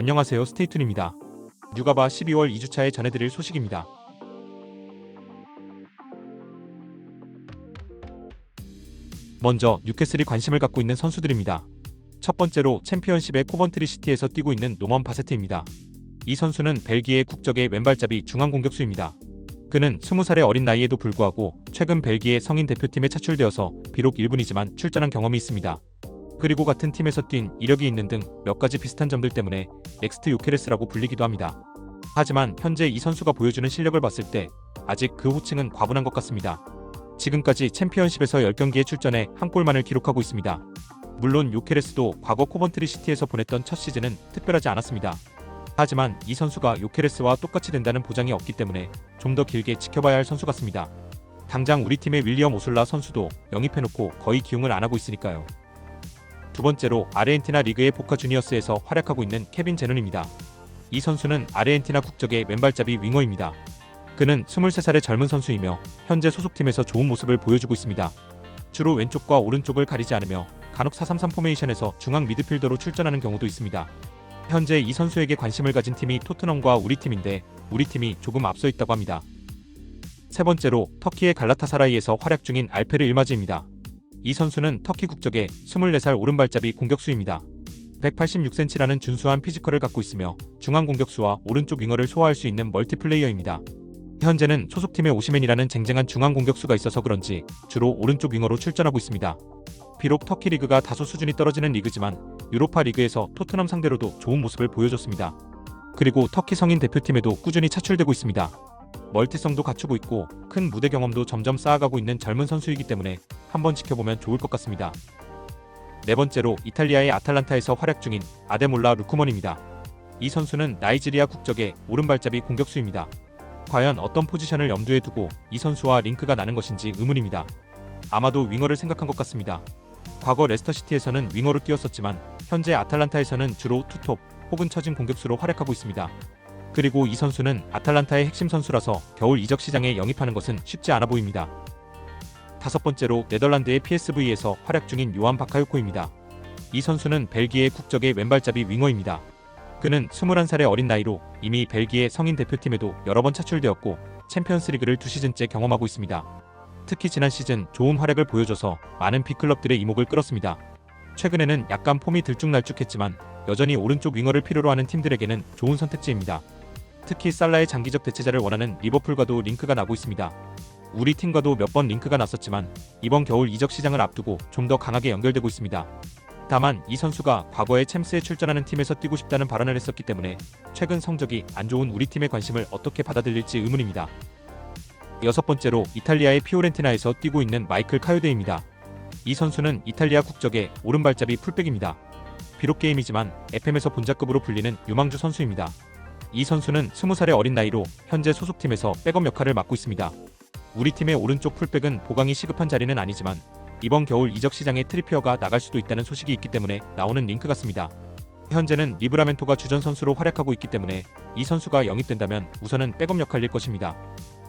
안녕하세요, 스테이툰입니다. 뉴가바 12월 2주차에 전해드릴 소식입니다. 먼저 뉴캐슬이 관심을 갖고 있는 선수들입니다. 첫 번째로 챔피언십의 코번트리 시티에서 뛰고 있는 노먼 바세트입니다. 이 선수는 벨기에 국적의 왼발잡이 중앙 공격수입니다. 그는 20살의 어린 나이에도 불구하고 최근 벨기에 성인 대표팀에 차출되어서 비록 1분이지만 출전한 경험이 있습니다. 그리고 같은 팀에서 뛴 이력이 있는 등 몇 가지 비슷한 점들 때문에 넥스트 요케레스라고 불리기도 합니다. 하지만 현재 이 선수가 보여주는 실력을 봤을 때 아직 그 호칭은 과분한 것 같습니다. 지금까지 챔피언십에서 10경기에 출전해 한 골만을 기록하고 있습니다. 물론 요케레스도 과거 코번트리 시티에서 보냈던 첫 시즌은 특별하지 않았습니다. 하지만 이 선수가 요케레스와 똑같이 된다는 보장이 없기 때문에 좀 더 길게 지켜봐야 할 선수 같습니다. 당장 우리 팀의 윌리엄 오솔라 선수도 영입해놓고 거의 기용을 안 하고 있으니까요. 두 번째로 아르헨티나 리그의 보카 주니어스에서 활약하고 있는 케빈 제논입니다. 이 선수는 아르헨티나 국적의 왼발잡이 윙어입니다. 그는 23살의 젊은 선수이며 현재 소속팀에서 좋은 모습을 보여주고 있습니다. 주로 왼쪽과 오른쪽을 가리지 않으며 간혹 4-3-3 포메이션에서 중앙 미드필더로 출전하는 경우도 있습니다. 현재 이 선수에게 관심을 가진 팀이 토트넘과 우리 팀인데 우리 팀이 조금 앞서 있다고 합니다. 세 번째로 터키의 갈라타사라이에서 활약 중인 알페르 일마즈입니다. 이 선수는 터키 국적의 24살 오른발잡이 공격수입니다. 186cm라는 준수한 피지컬을 갖고 있으며 중앙 공격수와 오른쪽 윙어를 소화할 수 있는 멀티플레이어입니다. 현재는 소속팀에 오시멘이라는 쟁쟁한 중앙 공격수가 있어서 그런지 주로 오른쪽 윙어로 출전하고 있습니다. 비록 터키 리그가 다소 수준이 떨어지는 리그지만 유로파 리그에서 토트넘 상대로도 좋은 모습을 보여줬습니다. 그리고 터키 성인 대표팀에도 꾸준히 차출되고 있습니다. 멀티성도 갖추고 있고 큰 무대 경험도 점점 쌓아가고 있는 젊은 선수이기 때문에 한번 지켜보면 좋을 것 같습니다. 네 번째로 이탈리아의 아탈란타에서 활약 중인 아데몰라 루쿠먼입니다. 이 선수는 나이지리아 국적의 오른발잡이 공격수입니다. 과연 어떤 포지션을 염두에 두고 이 선수와 링크가 나는 것인지 의문입니다. 아마도 윙어를 생각한 것 같습니다. 과거 레스터시티에서는 윙어로 뛰었었지만 현재 아탈란타에서는 주로 투톱 혹은 처진 공격수로 활약하고 있습니다. 그리고 이 선수는 아탈란타의 핵심 선수라서 겨울 이적 시장에 영입하는 것은 쉽지 않아 보입니다. 다섯 번째로 네덜란드의 PSV에서 활약 중인 요한 바카요코입니다. 이 선수는 벨기에 국적의 왼발잡이 윙어입니다. 그는 21살의 어린 나이로 이미 벨기에 성인 대표팀에도 여러 번 차출되었고 챔피언스리그를 2시즌째 경험하고 있습니다. 특히 지난 시즌 좋은 활약을 보여줘서 많은 빅클럽들의 이목을 끌었습니다. 최근에는 약간 폼이 들쭉날쭉했지만 여전히 오른쪽 윙어를 필요로 하는 팀들에게는 좋은 선택지입니다. 특히 살라의 장기적 대체자를 원하는 리버풀과도 링크가 나고 있습니다. 우리 팀과도 몇 번 링크가 났었지만 이번 겨울 이적 시장을 앞두고 좀 더 강하게 연결되고 있습니다. 다만 이 선수가 과거에 챔스에 출전하는 팀에서 뛰고 싶다는 발언을 했었기 때문에 최근 성적이 안 좋은 우리 팀의 관심을 어떻게 받아들일지 의문입니다. 여섯 번째로 이탈리아의 피오렌티나에서 뛰고 있는 마이클 카요데입니다. 이 선수는 이탈리아 국적의 오른발잡이 풀백입니다. 비록 게임이지만 FM에서 본자급으로 불리는 유망주 선수입니다. 이 선수는 20살의 어린 나이로 현재 소속팀에서 백업 역할을 맡고 있습니다. 우리 팀의 오른쪽 풀백은 보강이 시급한 자리는 아니지만 이번 겨울 이적 시장에 트리피어가 나갈 수도 있다는 소식이 있기 때문에 나오는 링크 같습니다. 현재는 리브라멘토가 주전 선수로 활약하고 있기 때문에 이 선수가 영입된다면 우선은 백업 역할일 것입니다.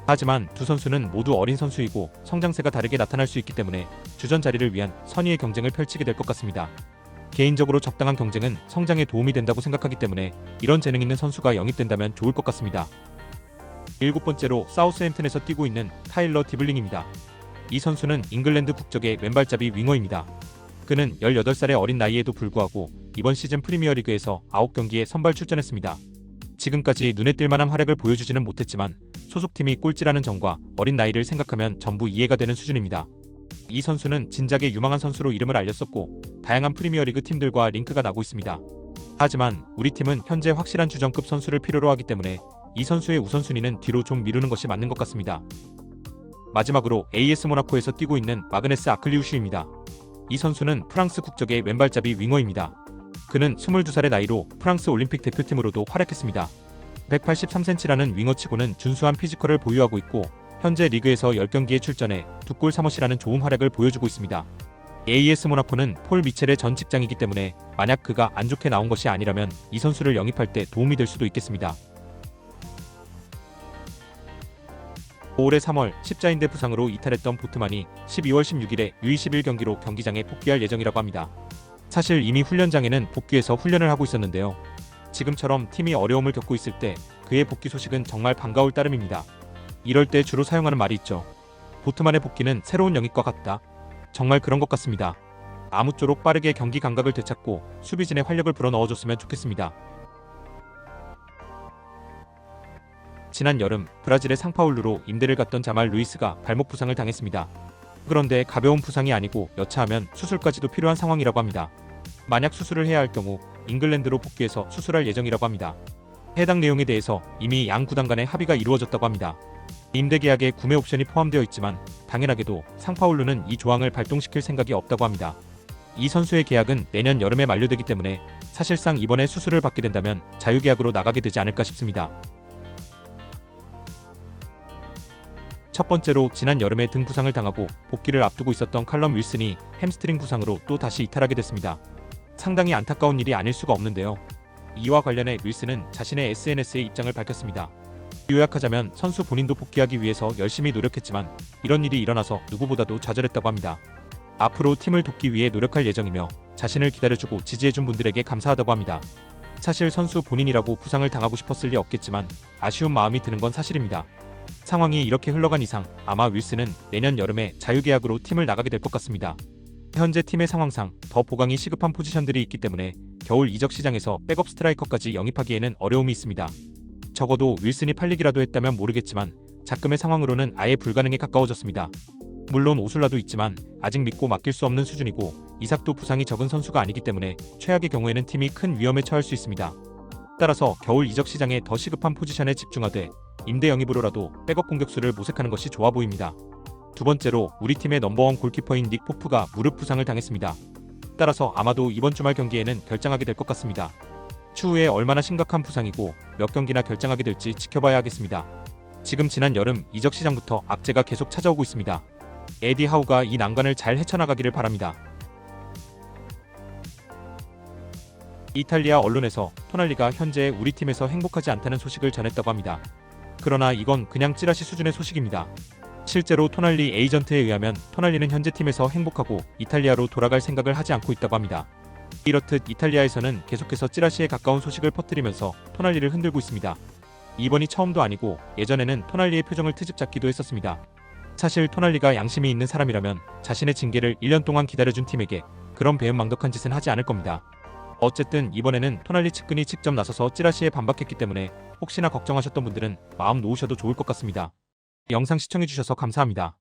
하지만 두 선수는 모두 어린 선수이고 성장세가 다르게 나타날 수 있기 때문에 주전 자리를 위한 선의의 경쟁을 펼치게 될 것 같습니다. 개인적으로 적당한 경쟁은 성장에 도움이 된다고 생각하기 때문에 이런 재능 있는 선수가 영입된다면 좋을 것 같습니다. 일곱 번째로 사우스햄튼에서 뛰고 있는 타일러 디블링입니다. 이 선수는 잉글랜드 국적의 왼발잡이 윙어입니다. 그는 18살의 어린 나이에도 불구하고 이번 시즌 프리미어리그에서 9경기에 선발 출전했습니다. 지금까지 눈에 띌 만한 활약을 보여주지는 못했지만 소속팀이 꼴찌라는 점과 어린 나이를 생각하면 전부 이해가 되는 수준입니다. 이 선수는 진작에 유망한 선수로 이름을 알렸었고 다양한 프리미어리그 팀들과 링크가 나고 있습니다. 하지만 우리 팀은 현재 확실한 주전급 선수를 필요로 하기 때문에 이 선수의 우선순위는 뒤로 좀 미루는 것이 맞는 것 같습니다. 마지막으로 AS 모나코에서 뛰고 있는 마그네스 아클리우슈입니다. 이 선수는 프랑스 국적의 왼발잡이 윙어입니다. 그는 22살의 나이로 프랑스 올림픽 대표팀으로도 활약했습니다. 183cm라는 윙어치고는 준수한 피지컬을 보유하고 있고 현재 리그에서 10경기에 출전해 2골 3어시라는 좋은 활약을 보여주고 있습니다. AS 모나코는 폴 미첼의 전 직장이기 때문에 만약 그가 안 좋게 나온 것이 아니라면 이 선수를 영입할 때 도움이 될 수도 있겠습니다. 올해 3월 십자인대 부상으로 이탈했던 보트만이 12월 16일에 U21 경기로 경기장에 복귀할 예정이라고 합니다. 사실 이미 훈련장에는 복귀해서 훈련을 하고 있었는데요. 지금처럼 팀이 어려움을 겪고 있을 때 그의 복귀 소식은 정말 반가울 따름입니다. 이럴 때 주로 사용하는 말이 있죠. 보트만의 복귀는 새로운 영입과 같다. 정말 그런 것 같습니다. 아무쪼록 빠르게 경기 감각을 되찾고 수비진에 활력을 불어넣어줬으면 좋겠습니다. 지난 여름 브라질의 상파울루로 임대를 갔던 자말 루이스가 발목 부상을 당했습니다. 그런데 가벼운 부상이 아니고 여차하면 수술까지도 필요한 상황이라고 합니다. 만약 수술을 해야 할 경우 잉글랜드로 복귀해서 수술할 예정이라고 합니다. 해당 내용에 대해서 이미 양 구단 간의 합의가 이루어졌다고 합니다. 임대 계약에 구매 옵션이 포함되어 있지만 당연하게도 상파울루는 이 조항을 발동시킬 생각이 없다고 합니다. 이 선수의 계약은 내년 여름에 만료되기 때문에 사실상 이번에 수술을 받게 된다면 자유계약으로 나가게 되지 않을까 싶습니다. 첫 번째로 지난 여름에 등 부상을 당하고 복귀를 앞두고 있었던 칼럼 윌슨이 햄스트링 부상으로 또 다시 이탈하게 됐습니다. 상당히 안타까운 일이 아닐 수가 없는데요. 이와 관련해 윌슨은 자신의 SNS에 입장을 밝혔습니다. 요약하자면 선수 본인도 복귀하기 위해서 열심히 노력했지만 이런 일이 일어나서 누구보다도 좌절했다고 합니다. 앞으로 팀을 돕기 위해 노력할 예정이며 자신을 기다려주고 지지해준 분들에게 감사하다고 합니다. 사실 선수 본인이라고 부상을 당하고 싶었을 리 없겠지만 아쉬운 마음이 드는 건 사실입니다. 상황이 이렇게 흘러간 이상 아마 윌슨은 내년 여름에 자유계약으로 팀을 나가게 될 것 같습니다. 현재 팀의 상황상 더 보강이 시급한 포지션들이 있기 때문에 겨울 이적 시장에서 백업 스트라이커까지 영입하기에는 어려움이 있습니다. 적어도 윌슨이 팔리기라도 했다면 모르겠지만 작금의 상황으로는 아예 불가능에 가까워졌습니다. 물론 오술라도 있지만 아직 믿고 맡길 수 없는 수준이고 이삭도 부상이 적은 선수가 아니기 때문에 최악의 경우에는 팀이 큰 위험에 처할 수 있습니다. 따라서 겨울 이적 시장에 더 시급한 포지션에 집중하되 임대 영입으로라도 백업 공격수를 모색하는 것이 좋아 보입니다. 두 번째로 우리 팀의 넘버원 골키퍼인 닉 포프가 무릎 부상을 당했습니다. 따라서 아마도 이번 주말 경기에는 결장하게 될 것 같습니다. 추후에 얼마나 심각한 부상이고 몇 경기나 결장하게 될지 지켜봐야 하겠습니다. 지금 지난 여름 이적 시장부터 악재가 계속 찾아오고 있습니다. 에디 하우가 이 난관을 잘 헤쳐나가기를 바랍니다. 이탈리아 언론에서 토날리가 현재 우리 팀에서 행복하지 않다는 소식을 전했다고 합니다. 그러나 이건 그냥 찌라시 수준의 소식입니다. 실제로 토날리 에이전트에 의하면 토날리는 현재 팀에서 행복하고 이탈리아로 돌아갈 생각을 하지 않고 있다고 합니다. 이렇듯 이탈리아에서는 계속해서 찌라시에 가까운 소식을 퍼뜨리면서 토날리를 흔들고 있습니다. 이번이 처음도 아니고 예전에는 토날리의 표정을 트집 잡기도 했었습니다. 사실 토날리가 양심이 있는 사람이라면 자신의 징계를 1년 동안 기다려준 팀에게 그런 배은망덕한 짓은 하지 않을 겁니다. 어쨌든 이번에는 토날리 측근이 직접 나서서 찌라시에 반박했기 때문에 혹시나 걱정하셨던 분들은 마음 놓으셔도 좋을 것 같습니다. 영상 시청해주셔서 감사합니다.